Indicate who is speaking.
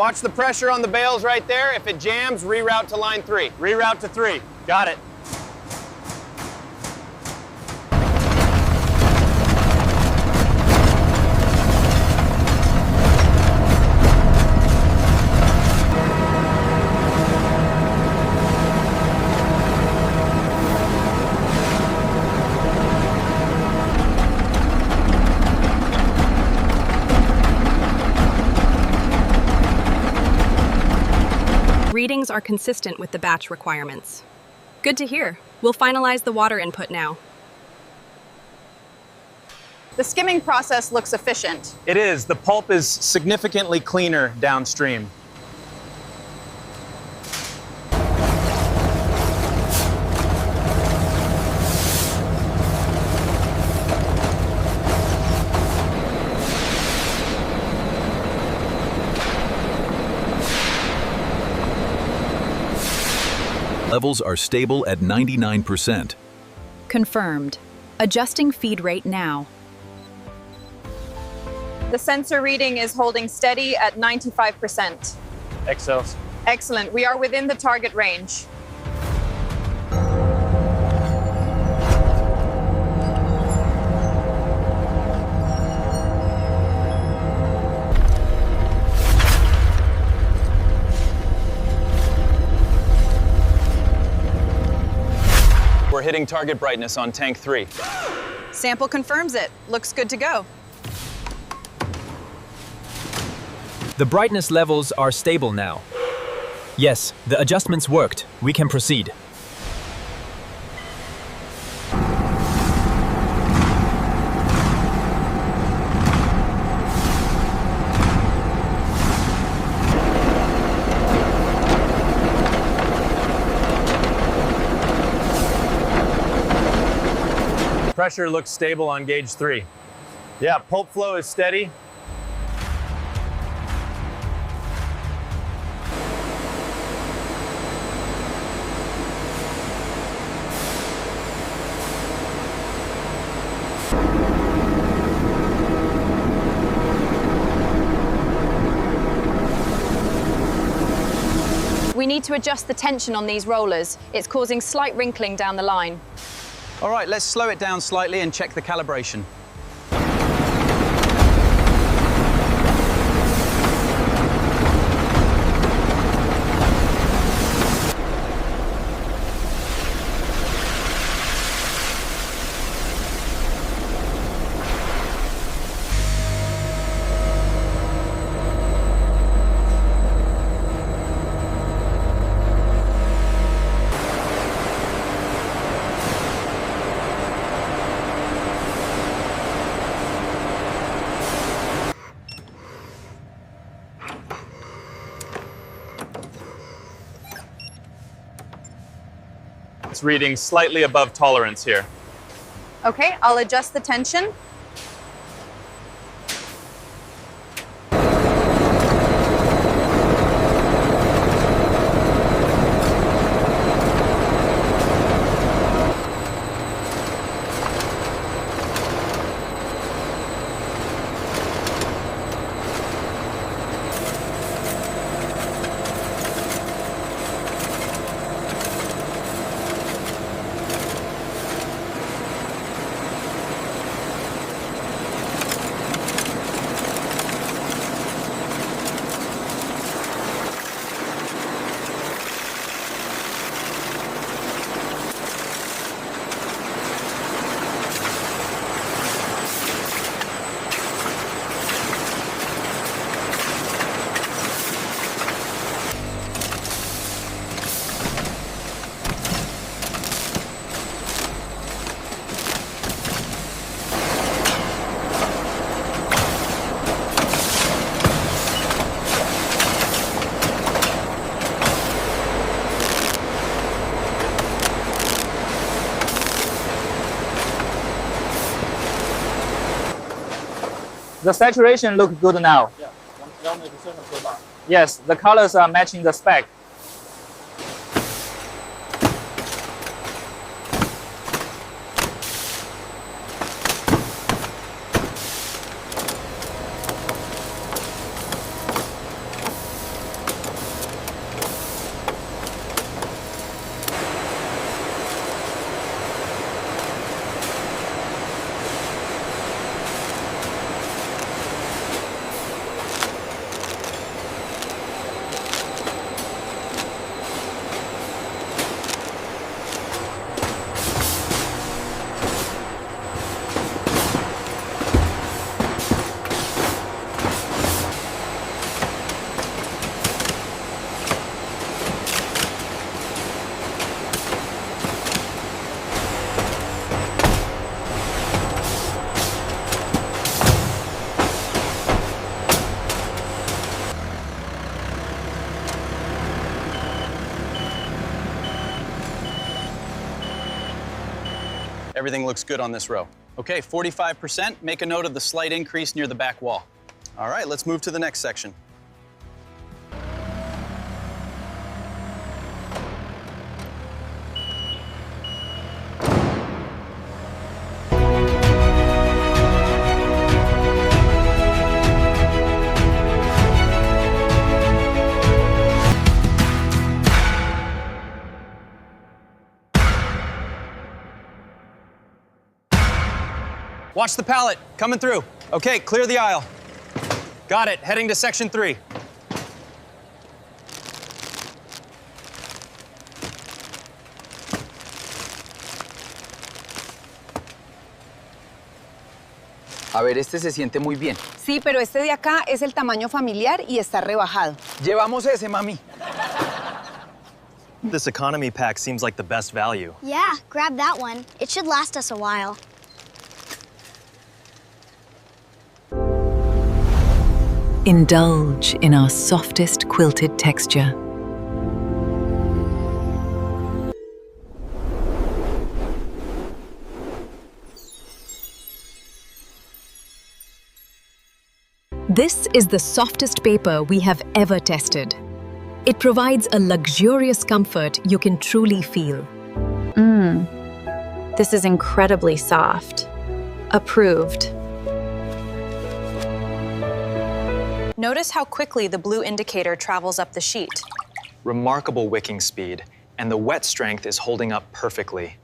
Speaker 1: Watch the pressure on the bales right there. If it jams, reroute to line 3. Reroute to 3. Got it.
Speaker 2: Readings are consistent with the batch requirements. Good to hear. We'll finalize the water input now.
Speaker 3: The skimming process looks efficient.
Speaker 1: It is. The pulp is significantly cleaner downstream.
Speaker 4: Levels are stable at 99%.
Speaker 5: Confirmed. Adjusting feed rate now.
Speaker 3: The sensor reading is holding steady at 95%.
Speaker 1: Exos.
Speaker 3: Excellent. We are within the target range.
Speaker 1: We're hitting target brightness on tank 3.
Speaker 3: Sample confirms it. Looks good to go.
Speaker 6: The brightness levels are stable now. Yes, the adjustments worked. We can proceed.
Speaker 1: Pressure looks stable on gauge 3. Yeah, pulp flow is steady.
Speaker 3: We need to adjust the tension on these rollers. It's causing slight wrinkling down the line.
Speaker 7: All right, let's slow it down slightly and check the calibration.
Speaker 1: It's reading slightly above tolerance here.
Speaker 3: Okay, I'll adjust the tension.
Speaker 8: The saturation looks good now. Yes, the colors are matching the spec.
Speaker 7: Everything looks good on this row. Okay, 45%. Make a note of the slight increase near the back wall. All right, let's move to the next section. Watch the pallet, coming through. Okay, clear the aisle.
Speaker 1: Got it. Heading to section 3.
Speaker 9: A ver, este se siente muy bien.
Speaker 10: Sí, pero este de acá es el tamaño familiar y está rebajado.
Speaker 9: Llevamos ese, mami.
Speaker 1: This economy pack seems like the best value.
Speaker 11: Yeah, grab that one. It should last us a while.
Speaker 5: Indulge in our softest quilted texture. This is the softest paper we have ever tested. It provides a luxurious comfort you can truly feel.
Speaker 3: This is incredibly soft. Approved. Notice how quickly the blue indicator travels up the sheet.
Speaker 12: Remarkable wicking speed, and the wet strength is holding up perfectly.